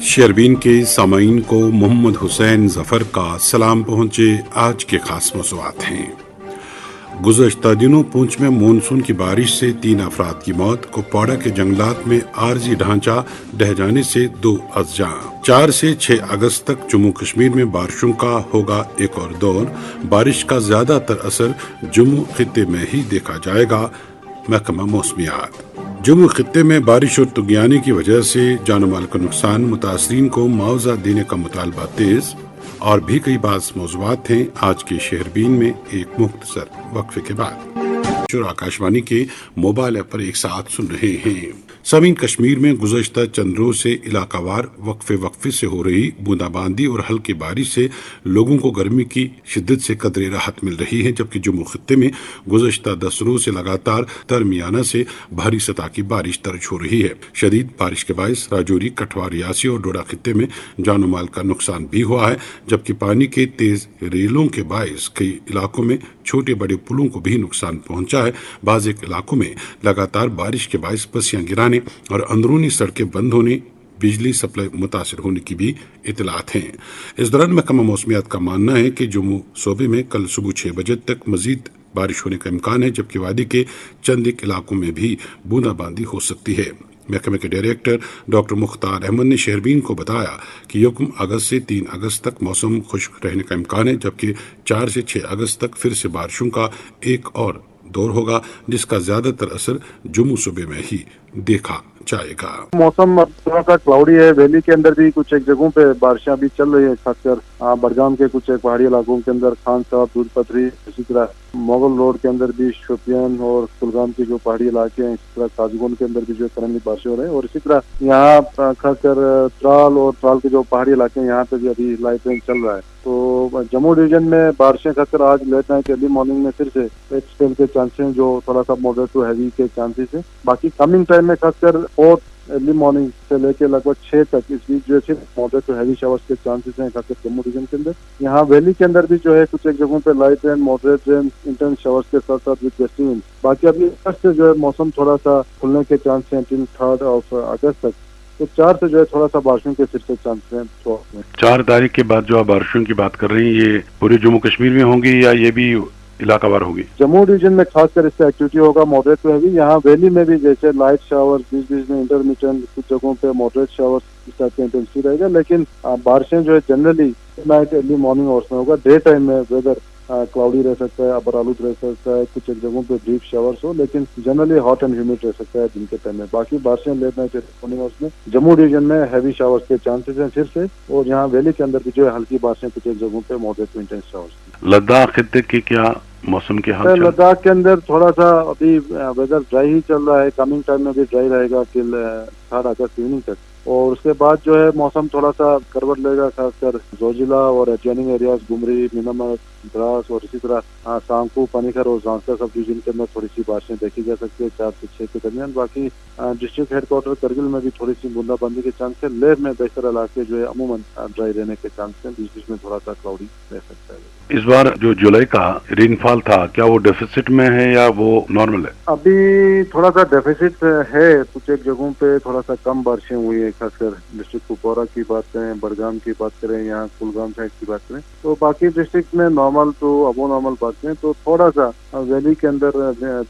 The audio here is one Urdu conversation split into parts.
شیربین کے سامعین کو محمد حسین ظفر کا سلام پہنچے۔ آج کے خاص موضوعات ہیں۔ گزشتہ دنوں پونچھ میں مونسون کی بارش سے 3 افراد کی موت، کپواڑہ کے جنگلات میں عارضی ڈھانچہ ڈہ جانے سے 2 ازجاں۔ 4 سے 6 اگست تک جموں کشمیر میں بارشوں کا ہوگا ایک اور دور، بارش کا زیادہ تر اثر جموں خطے میں ہی دیکھا جائے گا، محکمہ موسمیات۔ جموں خطے میں بارش اور طغیانی کی وجہ سے جان و مال کا نقصان، متاثرین کو معاوضہ دینے کا مطالبہ تیز، اور بھی کئی بعض موضوعات ہیں آج کے شہربین میں ایک مختصر وقفے کے بعد۔ آکاشوانی کے موبائل ایپ پر ایک ساتھ سن رہے ہیں۔ سامعین، کشمیر میں گزشتہ چند روز سے علاقہ وار وقفے سے ہو رہی بوندا باندی اور ہلکی بارش سے لوگوں کو گرمی کی شدت سے قدرے راحت مل رہی ہے، جبکہ جموں خطے میں گزشتہ 10 روز سے لگاتار درمیانہ سے بھاری سطح کی بارش درج ہو رہی ہے۔ شدید بارش کے باعث راجوری، کٹھوعہ، ریاسی اور ڈوڈا خطے میں جان و مال کا نقصان بھی ہوا ہے، جبکہ پانی کے تیز ریلوں کے باعث کئی علاقوں میں چھوٹے بڑے پلوں کو بھی نقصان پہنچا ہے۔ بعض علاقوں میں لگاتار بارش کے باعث پسیاں گرانے اور اندرونی سڑکیں بند ہونے، بجلی سپلائی متاثر ہونے کی بھی اطلاعات ہیں۔ اس دوران محکمہ موسمیات کا ماننا ہے کہ جموں صوبے میں کل صبح 6 بجے تک مزید بارش ہونے کا امکان ہے، جبکہ وادی کے چند ایک علاقوں میں بھی بوندا باندی ہو سکتی ہے۔ محکمے کے ڈائریکٹر ڈاکٹر مختار احمد نے شہربین کو بتایا کہ 1 اگست سے 3 اگست تک موسم خشک رہنے کا امکان ہے، جبکہ 4 سے 6 اگست تک پھر سے بارشوں کا ایک اور دور ہوگا، جس کا زیادہ تر اثر جموں صوبے میں ہی دیکھا جائے گا۔ موسم تھوڑا سا کلاؤڈی ہے، ویلی کے اندر بھی کچھ ایک جگہوں پہ بارشیں بھی چل رہی ہیں، خاص کر بڑگام کے کچھ ایک پہاڑی علاقوں کے اندر، خان صاحب، دودھ پتھری، اسی طرح مغل روڈ کے اندر بھی، شوپین اور کلگام کے جو پہاڑی علاقے ہیں، اسی طرح کاجگون کے اندر بھی جو کرنٹلی بارشیں ہو رہے ہیں، اور اسی طرح یہاں خاص کر ترال اور ترال کے جو پہاڑی علاقے ہیں، یہاں پہ بھی ابھی لائٹ رین چل رہا ہے۔ تو جموں ڈویژن میں بارشیں خاص کر آج لیٹ نائٹ ارلی مارننگ میں پھر سے ایک اسپیل کے چانسز ہیں، جو تھوڑا سا ماڈریٹ ٹو ہیوی کے چانسز ہیں۔ باقی کمنگ ٹائم میں خاص کر ارلی مارننگ سے لے کے لگ بھگ 6 تک اس ویک جو ہے صرف ماڈریٹ ٹو ہیوی شاورز کے چانسز ہیں، خاص کر جموں ڈویژن کے اندر۔ یہاں ویلی کے اندر بھی جو ہے کچھ ایک جگہوں پہ لائٹ رین، ماڈریٹ رین، انٹینس شاورز کے ساتھ ساتھ وتھ گسٹنگ ونڈ۔ باقی ابھی اگست سے جو ہے موسم تھوڑا سا کھلنے کے چانس ہیں ٹل 3 اگست تک، تو 4 سے جو ہے تھوڑا سا بارشوں کے پھر سے چانس ہیں۔ 4 تاریخ کے بعد جو آپ بارشوں کی بات کر رہی ہیں، یہ پورے جموں کشمیر میں ہوں گی یا یہ بھی علاقہ وار ہوگی؟ جموں ڈویژن میں خاص کر اس سے ایکٹیویٹی ہوگا ماڈریٹ ٹو ہیوی۔ یہاں ویلی میں بھی جیسے لائٹ شاور، بیچ بیچ میں انٹرمیٹنٹ، کچھ جگہوں پہ ماڈریٹ شاور اس ٹائپ کا انٹینسٹی رہے گا، لیکن بارشیں جو ہے generally night early morning hours میں ہوگا۔ ڈے ٹائم میں ویدر کلاؤڈی رہ سکتا ہے، ابر آلود رہ سکتا ہے، کچھ ایک جگہوں پہ بریف شاورز ہو، لیکن جنرلی ہاٹ اینڈ ہیومڈ رہ سکتا ہے دن کے ٹائم میں۔ باقی بارشیں لیٹ نائٹ مارننگ آورس میں جموں ڈویژن میں ہیوی شاورز کے چانسز ہیں پھر سے، اور یہاں ویلی کے اندر بھی جو ہے ہلکی بارشیں کچھ ایک جگہوں پہ moderate to intense showers. Ladakh خطے کی کیا موسم کے حال؟ لداخ کے اندر تھوڑا سا ابھی ویدر ڈرائی ہی چل رہا ہے، کمنگ ٹائم میں بھی ڈرائی رہے گا ٹل 3 اگست ایوننگ تک، اور اس کے بعد جو ہے موسم تھوڑا سا کروٹ لے گا، خاص کر زوجلا اور ایڈجوائننگ ایریاز گمری، مینامار، دراس اور اسی طرح سانکو، پانیکھر اور زانسکا سب ڈویژن کے اندر تھوڑی سی بارشیں دیکھی جا سکتی ہے 4 سے 6 کے درمیان۔ باقی ڈسٹرکٹ ہیڈ کوارٹر کرگل میں بھی تھوڑی سی بوندا باندی کے چانس ہے۔ لیہ میں بیشتر علاقے جو ہے عموماً ڈرائی رہنے کے چانس ہیں، بیچ بیچ میں تھوڑا سا کلاؤڈی رہ سکتا ہے۔ اس بار جو جولائی کا رین فال تھا، کیا وہ ڈیفیسٹ میں ہے یا وہ نارمل ہے؟ ابھی تھوڑا سا ڈیفیسٹ ہے، کچھ ایک جگہوں پہ تھوڑا سا کم بارشیں ہوئی ہیں، خاص کر ڈسٹرکٹ کپواڑہ کی بات کریں، بڑگام کی بات کریں، یہاں کلگام سائڈ کی بات کریں، تو باقی ڈسٹرکٹ میں نارمل ٹو ابو نارمل بات کریں تو تھوڑا سا ویلی کے اندر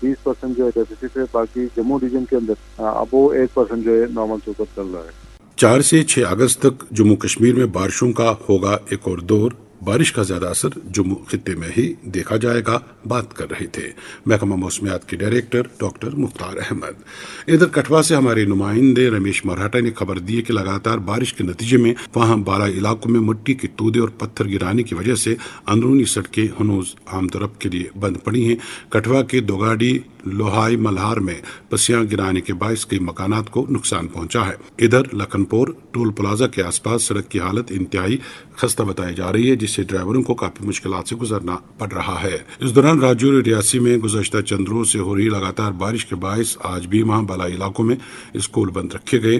20% جو ہے ڈیفیسٹ ہے، باقی جموں ڈویژن کے اندر ابو 1% جو ہے نارمل سے اوپر چل رہا ہے۔ 4 سے 6 اگست تک جموں کشمیر میں بارشوں کا ہوگا ایک اور دور، بارش کا زیادہ اثر جموں خطے میں ہی دیکھا جائے گا، بات کر رہے تھے محکمہ موسمیات کے ڈائریکٹر ڈاکٹر مختار احمد۔ ادھر کٹھوعہ سے ہمارے نمائندے رمیش مراٹھا نے خبر دی کہ لگاتار بارش کے نتیجے میں وہاں بالائی علاقوں میں مٹی کے تودے اور پتھر گرانے کی وجہ سے اندرونی سڑکیں ہنوز عام طرف کے لیے بند پڑی ہیں۔ کٹھوعہ کے دوگاڑی لوہائی ملہار میں پسیاں گرانے کے باعث کئی مکانات کو نقصان پہنچا ہے۔ ادھر لکھن پور ٹول پلازا کے آس پاس سڑک کی حالت انتہائی خستہ بتائی جا رہی ہے، جس سے ڈرائیوروں کو کافی مشکلات سے گزرنا پڑ رہا ہے۔ اس دوران راجوری ریاسی میں گزشتہ چند روز سے ہو رہی لگاتار بارش کے باعث آج بھی وہاں بالائی علاقوں میں اسکول بند رکھے گئے۔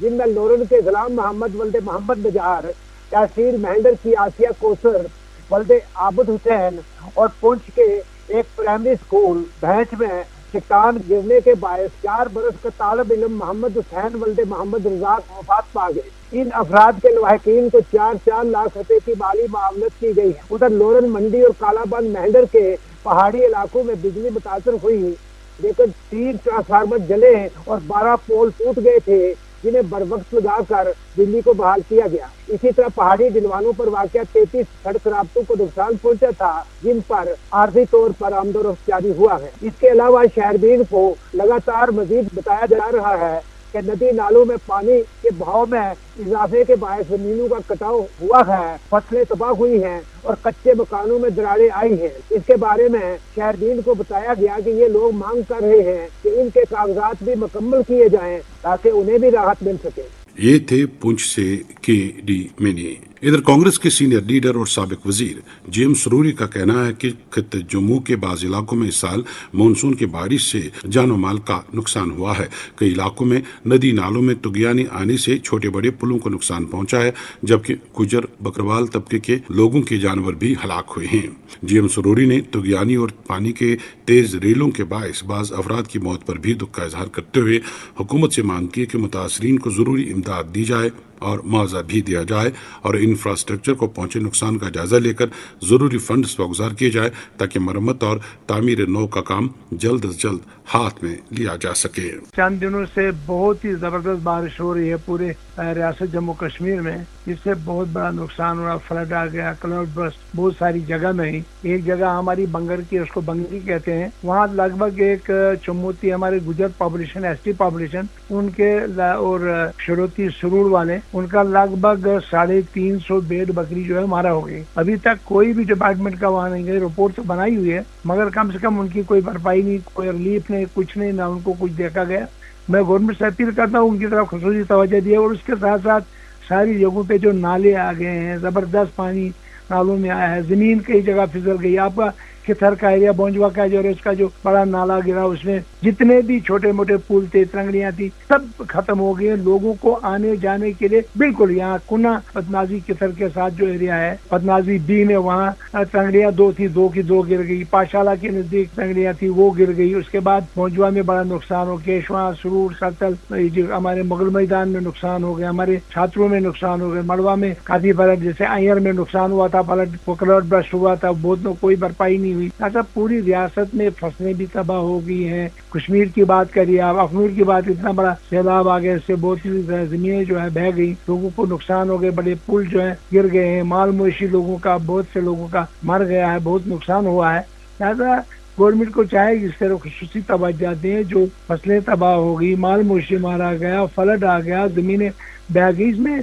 جن میں لورن کے غلام محمد ولد محمد نجار، تحصیل مہندر کی آسیہ کوثر ولد عابد حسین، اور پونچھ کے ایک پرائمری اسکول بھینچ میں چٹان گرنے کے باعث 4 برس کا طالب علم محمد حسین ولد محمد رزاق وفات پا گئے۔ ان افراد کے لواحقین کو 4 لاکھ روپے کی مالی معاونت کی گئی ہے۔ ادھر لورن منڈی اور کالا بند مہندر کے پہاڑی علاقوں میں بجلی متاثر ہوئی، لیکن 3 ٹرانسفارمر جلے اور 12 پول ٹوٹ گئے تھے، جنہیں بروقت لگا کر بجلی کو بحال کیا گیا۔ اسی طرح پہاڑی ڈلوانوں پر واقع 33 سڑک رابطوں کو نقصان پہنچا تھا، جن پر عارضی طور پر آمد و رفت جاری ہوا ہے۔ اس کے علاوہ شہرین کو لگاتار مزید بتایا جا رہا ہے کہ ندی نالوں میں پانی کے بہاؤ میں اضافے کے باعث زمینوں کا کٹاؤ ہوا ہے، فصلیں تباہ ہوئی ہیں اور کچے مکانوں میں دراڑیں آئی ہیں۔ اس کے بارے میں شہرین کو بتایا گیا کہ یہ لوگ مانگ کر رہے ہیں کہ ان کے کاغذات بھی مکمل کیے جائیں تاکہ انہیں بھی راحت مل سکے۔ یہ تھے پونچھ سے کے ڈی مینی۔ ادھر کانگریس کے سینئر لیڈر اور سابق وزیر جی ایم سروری کا کہنا ہے کہ خطے جموں کے بعض علاقوں میں اس سال مانسون کی بارش سے جان و مال کا نقصان ہوا ہے۔ کئی علاقوں میں ندی نالوں میں طغیانی آنے سے چھوٹے بڑے پلوں کو نقصان پہنچا ہے، جبکہ گجر بکروال طبقے کے لوگوں کے جانور بھی ہلاک ہوئے ہیں۔ جی ایم سروری نے طغیانی اور پانی کے تیز ریلوں کے باعث بعض افراد کی موت پر بھی دکھ کا اظہار کرتے ہوئے حکومت سے مانگ کی کہ متاثرین کو ضروری امداد دی جائے اور معاوضہ بھی دیا جائے اور انفراسٹرکچر کو پہنچے نقصان کا جائزہ لے کر ضروری فنڈز واگزار کیے جائے تاکہ مرمت اور تعمیر نو کا کام جلد از جلد ہاتھ میں لیا جا سکے۔ چند دنوں سے بہت ہی زبردست بارش ہو رہی ہے پورے ریاست جموں کشمیر میں، جس سے بہت بڑا نقصان ہوا، فلڈ آ گیا، کلاؤڈ برسٹ بہت ساری جگہ میں ہی۔ ایک جگہ ہماری بنگر کی، اس کو بنگری کہتے ہیں، وہاں لگ بھگ ایک چموتی ہمارے گجر پاپولیشن، ایس ٹی پاپولیشن، ان کے اور شروتی سرور والے، ان کا لگ بھگ 350 بیڑ بکری جو ہے مارا ہو گئی۔ ابھی تک کوئی بھی ڈپارٹمنٹ کا وہاں نہیں گئی، رپورٹ تو بنائی ہوئی ہے مگر کم سے کم ان کی کوئی بھرپائی نہیں، کوئی ریلیف نہیں، کچھ نہیں، نہ ان کو کچھ دیکھا گیا۔ میں گورنمنٹ سے اپیل کرتا ہوں ان کی طرف خصوصی توجہ دیا، اور اس کے ساتھ ساتھ ساری جگہوں پہ جو نالے آ گئے ہیں، زبردست پانی نالوں میں آیا ہے، زمین کئی جگہ پھسل گئی۔ آپ کا کھتھر کا ایریا، بونجوا کا جو ہے، اس کا جو بڑا نالا گرا، اس میں جتنے بھی چھوٹے موٹے پل تھے، ترنگڑیاں تھی، سب ختم ہو گئے۔ لوگوں کو آنے جانے کے لیے بالکل یہاں کنا پدنازی کھتھر کے ساتھ جو ایریا ہے، پدنازی بی میں، وہاں ترنگڑیاں 2 تھی، 2 کی 2 گر گئی۔ پاشالہ کے نزدیک ترنگڑیاں تھی، وہ گر گئی۔ اس کے بعد بونجوا میں بڑا نقصان ہو، کیشواں، سرور، سرتل، جو ہمارے مغل میدان میں نقصان ہو گیا، ہمارے چھاتروں میں نقصان ہو گئے، مڑوا میں کافی فلڈ، جیسے آئر میں نقصان ہوا تھا، فلڈ کلاؤڈ برسٹ ہوا تھا، بہت کوئی بھرپائی نہیں ہوئی۔ ایسا پوری ریاست میں فصلیں بھی تباہ ہو گئی ہیں۔ کشمیر کی بات کریے آپ، اخنور کی بات، اتنا بڑا سیلاب آ گیا، اس سے بہت سی زمینیں جو ہے بہہ گئی، لوگوں کو نقصان ہو گئے، بڑے پل جو ہے گر گئے ہیں، مال مویشی لوگوں کا، بہت سے لوگوں کا مر گیا ہے، بہت نقصان ہوا ہے۔ لہٰذا گورنمنٹ کو چاہے اس طرح خصوصی توجہ دیں، جو فصلیں تباہ ہو گئی، مال مویشی مارا گیا، فلڈ آ گیا، زمینیں بہہ گئی، اس میں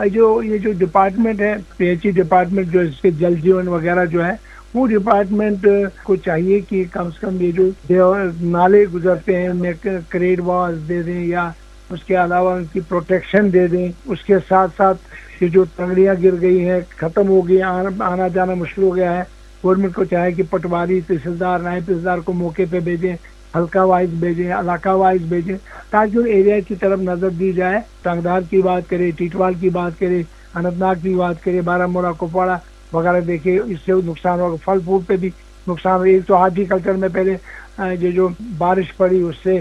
یہ جو ڈپارٹمنٹ ہے، پی ایچ ای ڈپارٹمنٹ، جو اس کے جل جیون وغیرہ جو ہے، وہ ڈپارٹمنٹ کو چاہیے کہ کم سے کم یہ جو نالے گزرتے ہیں ان میں کریڈ واز دے دیں، یا اس کے علاوہ ان کی پروٹیکشن دے دیں۔ اس کے ساتھ ساتھ یہ جو تنگڑیاں گر گئی ہیں، ختم ہو گئی، آنا جانا مشکل ہو گیا ہے، گورنمنٹ کو چاہے کہ پٹواری، تحصیلدار، نائب تحصیلدار کو موقع پہ بھیجیں، حلقہ وائز بھیجیں، علاقہ وائز بھیجیں، تاکہ ان ایریا کی طرف نظر دی جائے۔ ٹانگدار کی بات کرے، ٹیٹوال کی بات کرے، اننت ناگ کی بات کرے، بارہمولہ، کپواڑہ وغیرہ دیکھے، اس سے نقصان ہوگا۔ پھل فروٹ پہ بھی نقصان ہو، ایک تو ہارٹی کلچر میں پہلے جو بارش پڑی اس سے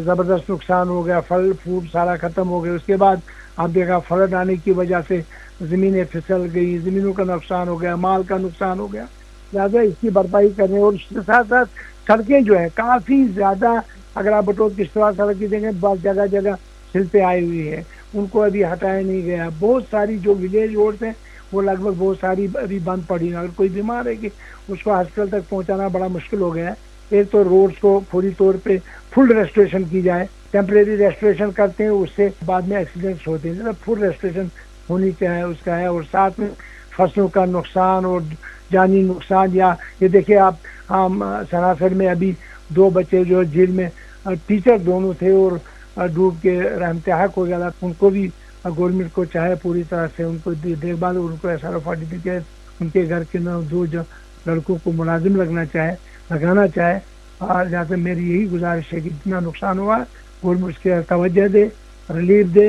زبردست نقصان ہو گیا، پھل فروٹ سارا ختم ہو گیا۔ اس کے بعد آپ دیکھا فلڈ آنے کی وجہ سے زمینیں پھسل گئی، زمینوں کا نقصان ہو گیا، مال کا نقصان ہو گیا۔ لہٰذا اس کی بھرپائی کریں، اور اس کے ساتھ ساتھ سڑکیں جو ہیں کافی زیادہ، اگر آپ بٹور کشتواڑ سڑک کی دیکھیں، بہت جگہ جگہ سلپیں آئی ہوئی ہے، ان کو ابھی ہٹایا نہیں گیا۔ بہت ساری جو ولیج روڈز ہیں وہ لگ بھگ بہت ساری ابھی بند پڑی ہیں۔ اگر کوئی بیمار ہے کہ اس کو ہاسپٹل تک پہنچانا بڑا مشکل ہو گیا ہے۔ ایک تو روڈز کو فوری طور پہ فل ریسٹوریشن کی جائے، ٹیمپریری ریسٹوریشن کرتے ہیں، اس سے بعد میں ایکسیڈنٹس ہوتے ہیں، فل ریسٹوریشن ہونی چاہیے اس کا ہے۔ اور ساتھ میں فصلوں کا نقصان اور جانی نقصان، یا یہ دیکھیں آپ سناسر میں ابھی 2 بچے جو جیل میں ٹیچر دونوں تھے اور ڈوب کے رحمت حق ہو گیا، ان کو بھی گورنمنٹ کو چاہے پوری طرح سے ان کو دیکھ بھال، ان کو SRO سرٹیفکیٹ، ان کے گھر کے 2 لڑکوں کو ملازم لگانا چاہے۔ اور جہاں سے میری یہی گزارش ہے کہ جتنا نقصان ہوا گورنمنٹ اس کے توجہ دے، ریلیف دے،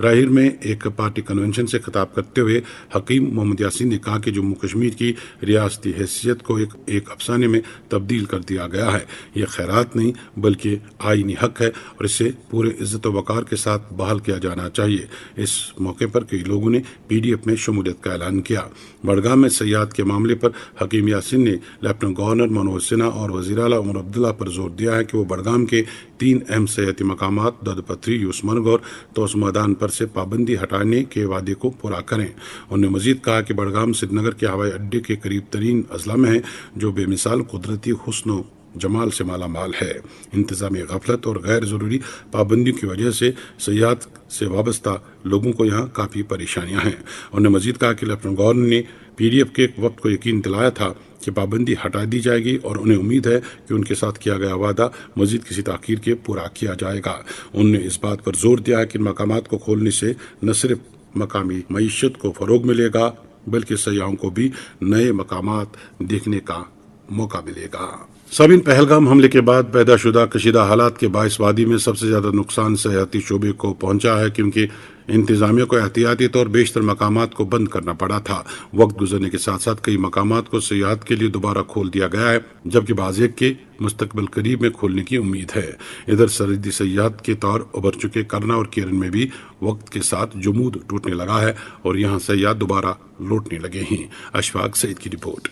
راہیر میں ایک پارٹی کنونشن سے خطاب کرتے ہوئے حکیم محمد یاسین نے کہا کہ جموں کشمیر کی ریاستی حیثیت کو ایک افسانے میں تبدیل کر دیا گیا ہے۔ یہ خیرات نہیں بلکہ آئینی حق ہے اور اسے پورے عزت و وقار کے ساتھ بحال کیا جانا چاہیے۔ اس موقع پر کئی لوگوں نے PDF میں شمولیت کا اعلان کیا۔ بڑگام میں سیاحت کے معاملے پر حکیم یاسین نے لیفٹننٹ گورنر منوج سنہا اور وزیر اعلیٰ عمر عبداللہ پر زور دیا ہے کہ وہ بڑگام کے 3 اہم سیاحتی مقامات دودھ پتھری، یوس مرگ اور توس میدان پر سے پابندی ہٹانے کے وعدے کو پورا کریں۔ انہوں نے مزید کہا کہ بڑگام سری نگر کے ہوائی اڈے کے قریب ترین اضلاع میں ہے جو بے مثال قدرتی حسن و جمال سے مالا مال ہے۔ انتظامی غفلت اور غیر ضروری پابندیوں کی وجہ سے سیاحت سے وابستہ لوگوں کو یہاں کافی پریشانیاں ہیں۔ انہوں نے مزید کہا کہ لیفٹننٹ گورنر نے PDF کے وقت کو یقین دلایا تھا کہ پابندی ہٹا دی جائے گی اور انہیں امید ہے کہ ان کے ساتھ کیا گیا وعدہ مزید کسی تاخیر کے پورا کیا جائے گا۔ انہوں نے اس بات پر زور دیا کہ ان مقامات کو کھولنے سے نہ صرف مقامی معیشت کو فروغ ملے گا بلکہ سیاحوں کو بھی نئے مقامات دیکھنے کا موقع ملے گا۔ سامعین، پہلگام حملے کے بعد پیدا شدہ کشیدہ حالات کے باعث وادی میں سب سے زیادہ نقصان سیاحتی شعبے کو پہنچا ہے کیونکہ انتظامیہ کو احتیاطی طور بیشتر مقامات کو بند کرنا پڑا تھا۔ وقت گزرنے کے ساتھ ساتھ کئی مقامات کو سیاحت کے لیے دوبارہ کھول دیا گیا ہے جبکہ بعض ایک کے مستقبل قریب میں کھولنے کی امید ہے۔ ادھر سرحدی سیاحت کے طور ابھر چکے کرنا اور کیرن میں بھی وقت کے ساتھ جمود ٹوٹنے لگا ہے اور یہاں سیاح دوبارہ لوٹنے لگے ہیں۔ اشفاق سعید کی رپورٹ۔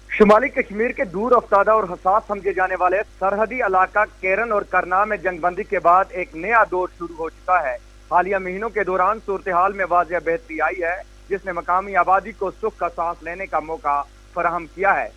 شمالی کشمیر کے دور افتادہ اور حساس سمجھے جانے والے سرحدی علاقہ کیرن اور کرنا میں جنگ بندی کے بعد ایک نیا دور شروع ہو چکا ہے۔ حالیہ مہینوں کے دوران صورتحال میں واضح بہتری آئی ہے جس نے مقامی آبادی کو سکھ کا سانس لینے کا موقع فراہم کیا ہے۔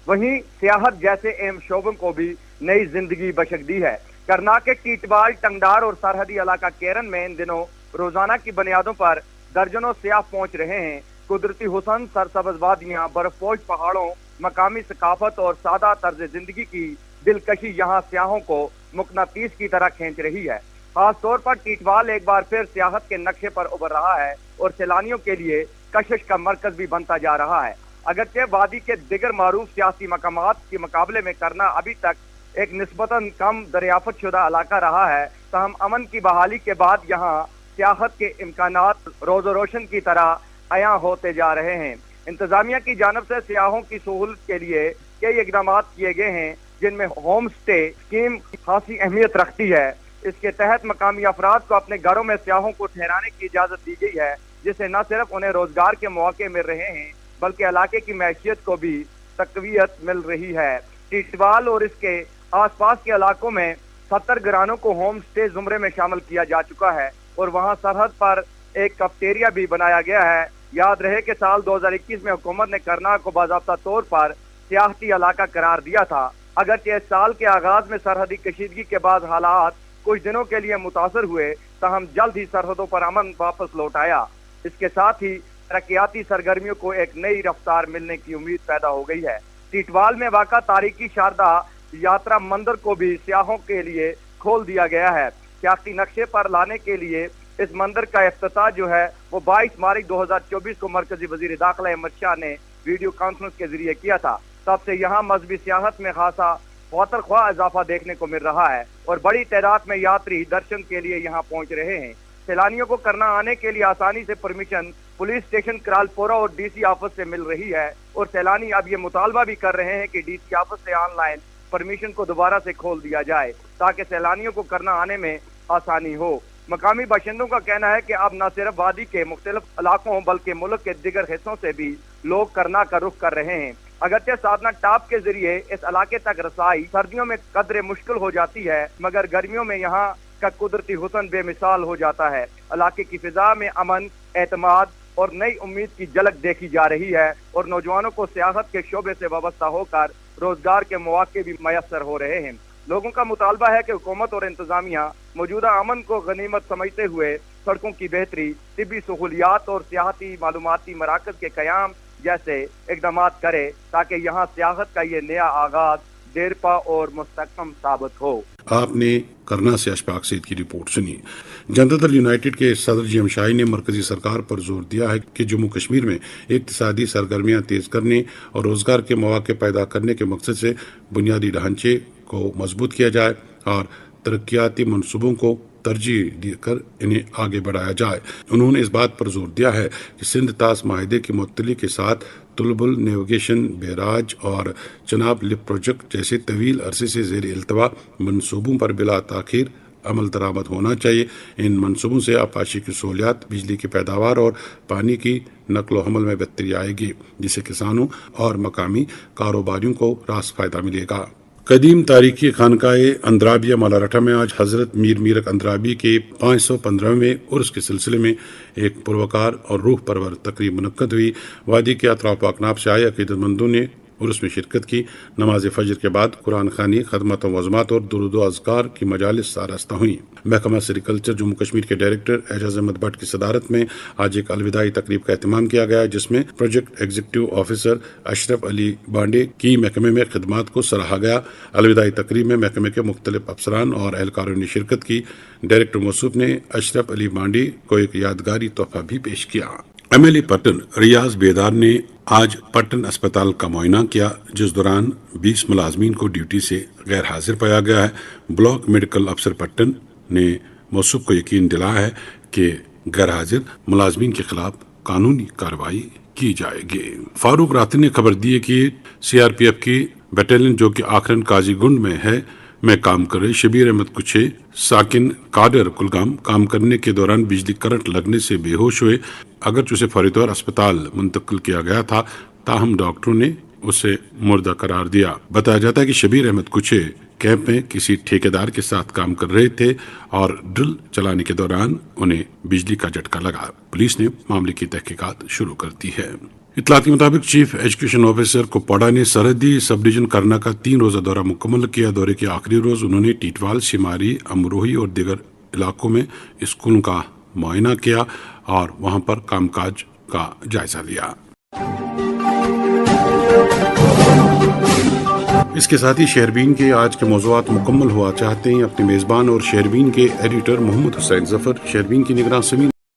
وہیں سیاحت جیسے اہم شعبوں کو بھی نئی زندگی بخش دی ہے۔ کرنا کے ٹیٹوال، ٹنگڈار اور سرحدی علاقہ کیرن میں ان دنوں روزانہ کی بنیادوں پر درجنوں سیاح پہنچ رہے ہیں۔ قدرتی حسن، سرسبز وادیاں، برف پوش پہاڑوں، مقامی ثقافت اور سادہ طرز زندگی کی دلکشی یہاں سیاحوں کو مقناطیس کی طرح کھینچ رہی ہے۔ خاص طور پر ٹیٹوال ایک بار پھر سیاحت کے نقشے پر ابھر رہا ہے اور سیلانیوں کے لیے کشش کا مرکز بھی بنتا جا رہا ہے۔ اگرچہ وادی کے دیگر معروف سیاسی مقامات کے مقابلے میں کرنا ابھی تک ایک نسبتاً کم دریافت شدہ علاقہ رہا ہے، تاہم امن کی بحالی کے بعد یہاں سیاحت کے امکانات روز و روشن کی طرح عیاں ہوتے جا رہے ہیں۔ انتظامیہ کی جانب سے سیاحوں کی سہولت کے لیے کئی اقدامات کیے گئے ہیں جن میں ہوم سٹے اسکیم خاصی اہمیت رکھتی ہے۔ اس کے تحت مقامی افراد کو اپنے گھروں میں سیاحوں کو ٹھہرانے کی اجازت دی گئی ہے جس سے نہ صرف انہیں روزگار کے مواقع مل رہے ہیں بلکہ علاقے کی معیشت کو بھی تقویت مل رہی ہے۔ ٹیٹوال اور اس کے آس پاس کے علاقوں میں 70 گھرانوں کو ہوم سٹے زمرے میں شامل کیا جا چکا ہے اور وہاں سرحد پر ایک کیفیٹیریا بھی بنایا گیا ہے۔ یاد رہے کہ سال 2021 میں حکومت نے کرنا کو باضابطہ طور پر سیاحتی علاقہ قرار دیا تھا۔ اگرچہ اس سال کے آغاز میں سرحدی کشیدگی کے بعد حالات کچھ دنوں کے لیے متاثر ہوئے تاہم جلد ہی سرحدوں پر امن واپس لوٹ آیا۔ اس کے ساتھ ہی ترقیاتی سرگرمیوں کو ایک نئی رفتار ملنے کی امید پیدا ہو گئی ہے۔ ٹیٹوال میں واقع تاریخی شاردا یاترا مندر کو بھی سیاحوں کے لیے کھول دیا گیا ہے۔ سیاحتی نقشے پر لانے کے لیے اس مندر کا افتتاح جو ہے وہ 22 مارچ 2024 کو مرکزی وزیر داخلہ احمد شاہ نے ویڈیو کانفرنس کے ذریعے کیا تھا۔ تب سے یہاں مذہبی سیاحت میں خاصا خاطر خواہ اضافہ دیکھنے کو مل رہا ہے اور بڑی تعداد میں یاتری درشن کے لیے یہاں پہنچ رہے ہیں۔ سیلانیوں کو کرنا آنے کے لیے آسانی سے پرمیشن پولیس اسٹیشن کرالپورہ اور DC آفس سے مل رہی ہے اور سیلانی اب یہ مطالبہ بھی کر رہے ہیں کہ DC آفس سے آن لائن پرمیشن کو دوبارہ سے کھول دیا جائے تاکہ سیلانیوں کو کرنا آنے میں آسانی ہو۔ مقامی باشندوں کا کہنا ہے کہ اب نہ صرف وادی کے مختلف علاقوں بلکہ ملک کے دیگر حصوں سے بھی لوگ کرنا کا رخ کر رہے ہیں۔ اگرچہ سادنا ٹاپ کے ذریعے اس علاقے تک رسائی سردیوں میں قدرے مشکل ہو جاتی ہے مگر گرمیوں میں یہاں کا قدرتی حسن بے مثال ہو جاتا ہے۔ علاقے کی فضا میں امن، اعتماد اور نئی امید کی جھلک دیکھی جا رہی ہے اور نوجوانوں کو سیاحت کے شعبے سے وابستہ ہو کر روزگار کے مواقع بھی میسر ہو رہے ہیں۔ لوگوں کا مطالبہ ہے کہ حکومت اور انتظامیہ موجودہ امن کو غنیمت سمجھتے ہوئے سڑکوں کی بہتری، طبی سہولیات اور سیاحتی معلوماتی مراکز کے قیام جیسے اقدامات کرے تاکہ یہاں سیاحت کا یہ نیا آغاز دیرپا اور مستحکم ثابت ہو۔ آپ نے کرنا سے اشفاق سعید کی رپورٹ سنی۔ جنتا دل یونائیٹڈ کے صدر جی ایم شاہی نے مرکزی سرکار پر زور دیا ہے کہ جموں کشمیر میں اقتصادی سرگرمیاں تیز کرنے اور روزگار کے مواقع پیدا کرنے کے مقصد سے بنیادی ڈھانچے کو مضبوط کیا جائے اور ترقیاتی منصوبوں کو ترجیح دے کر انہیں آگے بڑھایا جائے۔ انہوں نے اس بات پر زور دیا ہے کہ سندھ طاس معاہدے کی معطلی کے ساتھ تلبل نیویگیشن بیراج اور چناب لپ پروجیکٹ جیسے طویل عرصے سے زیر التوا منصوبوں پر بلا تاخیر عمل درآمد ہونا چاہیے۔ ان منصوبوں سے آبپاشی کی سہولیات، بجلی کی پیداوار اور پانی کی نقل و حمل میں بہتری آئے گی، جس سے کسانوں اور مقامی کاروباریوں کو راست فائدہ ملے گا۔ قدیم تاریخی خانقاہ اندرابیہ مالارٹھا میں آج حضرت میر میرک اندرابی کے 515ویں عرس کے سلسلے میں ایک پروکار اور روح پرور تقریب منعقد ہوئی۔ وادی کے اطراف و اکناف سے آئے عقیدت مندوں نے عرس میں شرکت کی۔ نماز فجر کے بعد قرآن خوانی، خدمت و عظمات اور درود و اذکار کی مجالس آراستہ ہوئیں۔ محکمہ سیریکلچر جموں کشمیر کے ڈائریکٹر اعجاز احمد بٹ کی صدارت میں آج ایک الوداعی تقریب کا اہتمام کیا گیا، جس میں project executive officer Ashraf Ali بانڈے کی محکمے میں خدمات کو سراہا گیا۔ الوداعی تقریب میں محکمے کے مختلف افسران اور اہلکاروں نے شرکت کی۔ ڈائریکٹر موصوف نے اشرف علی بانڈے کو ایک یادگاری تحفہ بھی پیش کیا۔ ایم ایل اے پٹن ریاض بیدار نے آج پٹن اسپتال کا معائنہ کیا، جس دوران 20 ملازمین کو ڈیوٹی سے غیر حاضر پایا گیا ہے۔ بلاک میڈیکل افسر پٹن نے موصوف کو یقین دلایا ہے کہ غیر حاضر ملازمین کے خلاف قانونی کارروائی کی جائے گی۔ فاروق راتی نے خبر دی ہے کہ سی آر پی ایف کی بٹالین جو کہ آخرن قاضی گنڈ میں کام کر رہے شبیر احمد کچھے ساکن کادر کلگام کام کرنے کے دوران بجلی کرنٹ لگنے سے بے ہوش ہوئے۔ اگرچہ اسے فوری طور اسپتال منتقل کیا گیا تھا، تاہم ڈاکٹروں نے اسے مردہ قرار دیا۔ بتایا جاتا ہے کہ شبیر احمد کچھے کیمپ میں کسی ٹھیکیدار کے ساتھ کام کر رہے تھے اور ڈرل چلانے کے دوران انہیں بجلی کا جھٹکا لگا۔ پولیس نے معاملے کی تحقیقات شروع کر دی ہے۔ اطلاعات کے مطابق چیف ایجوکیشن آفیسر کوپواڑہ نے سرحدی سب ڈویژن کرنا کا 3 روزہ دورہ مکمل کیا۔ دورے کے آخری روز انہوں نے ٹیٹوال، شماری، امروہی اور دیگر علاقوں میں اسکولوں کا معائنہ کیا اور وہاں پر کام کاج کا جائزہ لیا۔ اس کے ساتھ ہی شہربین کے آج کے موضوعات مکمل ہوا چاہتے ہیں۔ اپنے میزبان اور شہربین کے ایڈیٹر محمد حسین ظفر، شہربین کی نگراں سمین